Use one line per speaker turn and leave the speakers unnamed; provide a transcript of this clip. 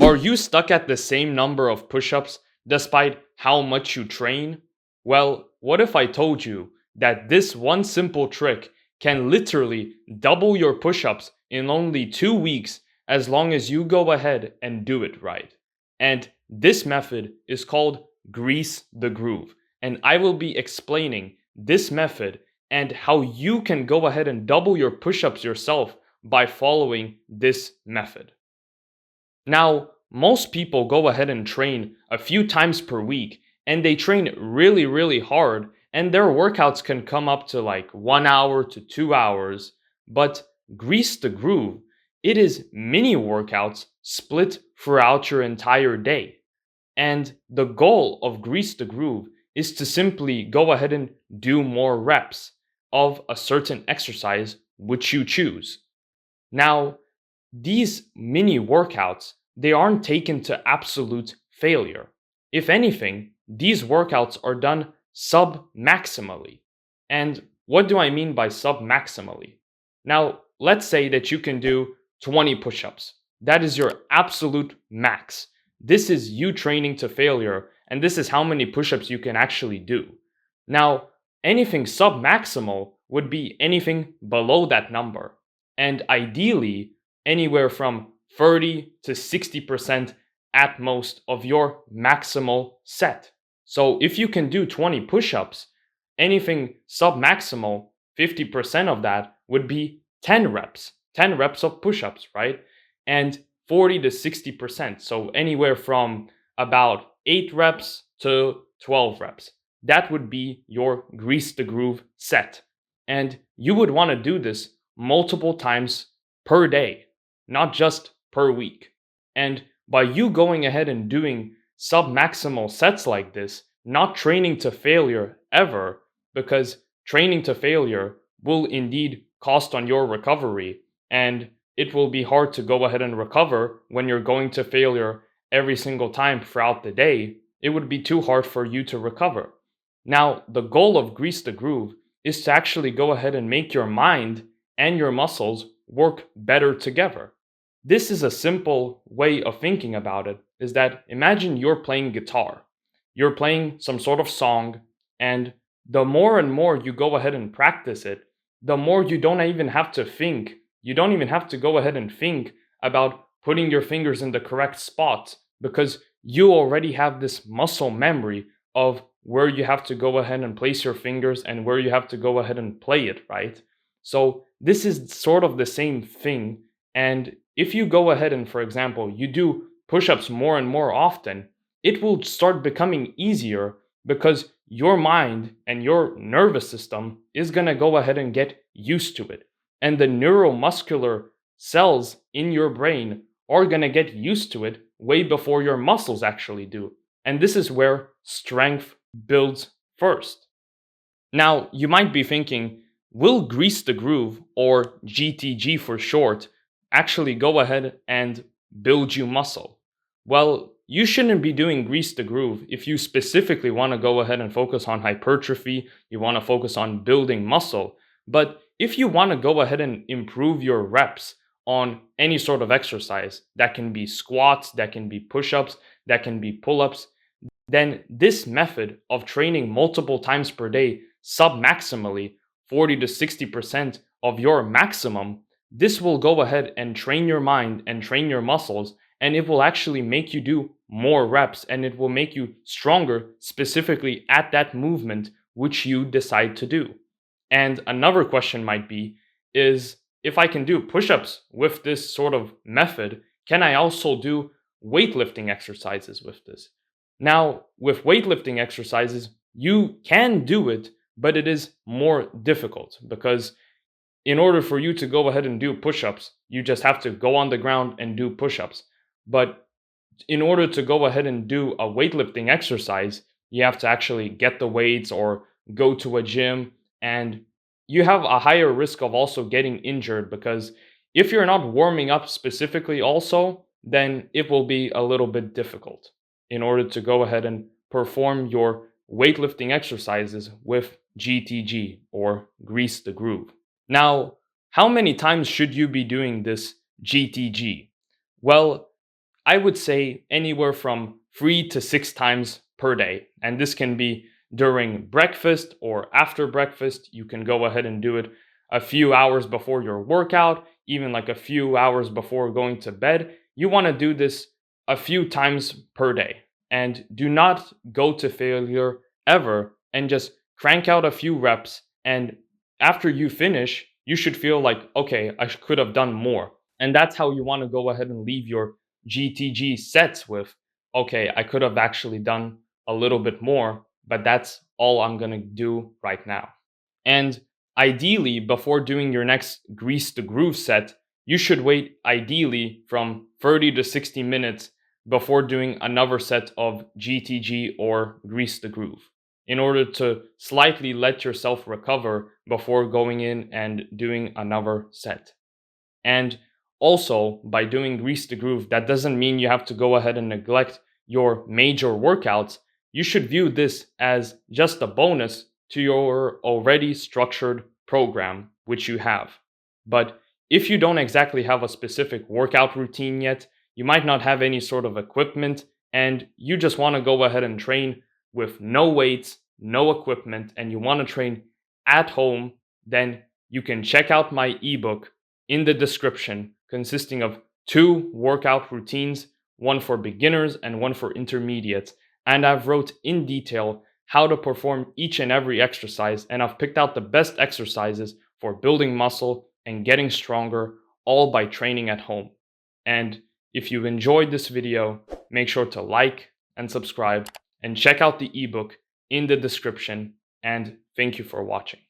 Are you stuck at the same number of push-ups despite how much you train? Well, what if I told you that this one simple trick can literally double your push-ups in only 2 weeks as long as you go ahead and do it right? And this method is called Grease the Groove. And I will be explaining this method and how you can go ahead and double your push-ups yourself by following this method. Now, most people go ahead and train a few times per week, and they train really, really hard, and their workouts can come up to like 1 hour to 2 hours. But Grease the Groove, it is mini workouts split throughout your entire day. And the goal of Grease the Groove is to simply go ahead and do more reps of a certain exercise which you choose. Now, these mini workouts, they aren't taken to absolute failure. If anything, these workouts are done sub-maximally. And what do I mean by sub-maximally? Now, let's say that you can do 20 push-ups. That is your absolute max. This is you training to failure, and this is how many push-ups you can actually do. Now, anything sub-maximal would be anything below that number. And ideally, anywhere from 30 to 60% at most of your maximal set. So if you can do 20 push-ups, anything sub-maximal, 50% of that would be 10 reps. 10 reps of push-ups, right? And 40 to 60%. So anywhere from about 8 reps to 12 reps. That would be your Grease the Groove set. And you would want to do this multiple times per day, not just per week. And by you going ahead and doing sub-maximal sets like this, not training to failure ever, because training to failure will indeed cost on your recovery, and it will be hard to go ahead and recover when you're going to failure every single time throughout the day. It would be too hard for you to recover. Now, the goal of Grease the Groove is to actually go ahead and make your mind and your muscles work better together. This is a simple way of thinking about it, is that imagine you're playing guitar. You're playing some sort of song, and the more and more you go ahead and practice it, the more you don't even have to think. You don't even have to go ahead and think about putting your fingers in the correct spot, because you already have this muscle memory of where you have to go ahead and place your fingers and where you have to go ahead and play it, right? So this is sort of the same thing. And if you go ahead and, for example, you do push-ups more and more often, it will start becoming easier because your mind and your nervous system is going to go ahead and get used to it. And the neuromuscular cells in your brain are going to get used to it way before your muscles actually do. And this is where strength builds first. Now, you might be thinking, will Grease the Groove, or GTG for short, actually go ahead and build you muscle? Well, you shouldn't be doing Grease the Groove if you specifically want to go ahead and focus on hypertrophy, you want to focus on building muscle. But if you want to go ahead and improve your reps on any sort of exercise, that can be squats, that can be push-ups, that can be pull-ups, then this method of training multiple times per day, sub-maximally, 40 to 60% of your maximum, this will go ahead and train your mind and train your muscles, and it will actually make you do more reps, and it will make you stronger specifically at that movement which you decide to do. And another question might be, is if I can do push-ups with this sort of method, can I also do weightlifting exercises with this? Now, with weightlifting exercises, you can do it, but it is more difficult because in order for you to go ahead and do push-ups, you just have to go on the ground and do push-ups. But in order to go ahead and do a weightlifting exercise, you have to actually get the weights or go to a gym, and you have a higher risk of also getting injured because if you're not warming up specifically also, then it will be a little bit difficult in order to go ahead and perform your weightlifting exercises with GTG, or Grease the Groove. Now, how many times should you be doing this GTG? Well, I would say anywhere from 3 to 6 times per day. And this can be during breakfast or after breakfast. You can go ahead and do it a few hours before your workout, even like a few hours before going to bed. You want to do this a few times per day. And do not go to failure ever, and just crank out a few reps. And after you finish, you should feel like, okay, I could have done more. And that's how you want to go ahead and leave your GTG sets with, okay, I could have actually done a little bit more, but that's all I'm going to do right now. And ideally, before doing your next grease the groove set, you should wait ideally from 30 to 60 minutes before doing another set of GTG or grease the groove, in order to slightly let yourself recover before going in and doing another set. And also, by doing grease the groove, that doesn't mean you have to go ahead and neglect your major workouts. You should view this as just a bonus to your already structured program, which you have. But if you don't exactly have a specific workout routine yet, you might not have any sort of equipment, and you just want to go ahead and train with no weights, no equipment, and you want to train at home, then you can check out my ebook in the description, consisting of 2 workout routines, one for beginners and one for intermediates. And I've wrote in detail how to perform each and every exercise, and I've picked out the best exercises for building muscle and getting stronger, all by training at home. And if you've enjoyed this video, make sure to like and subscribe, and check out the ebook in the description. And thank you for watching.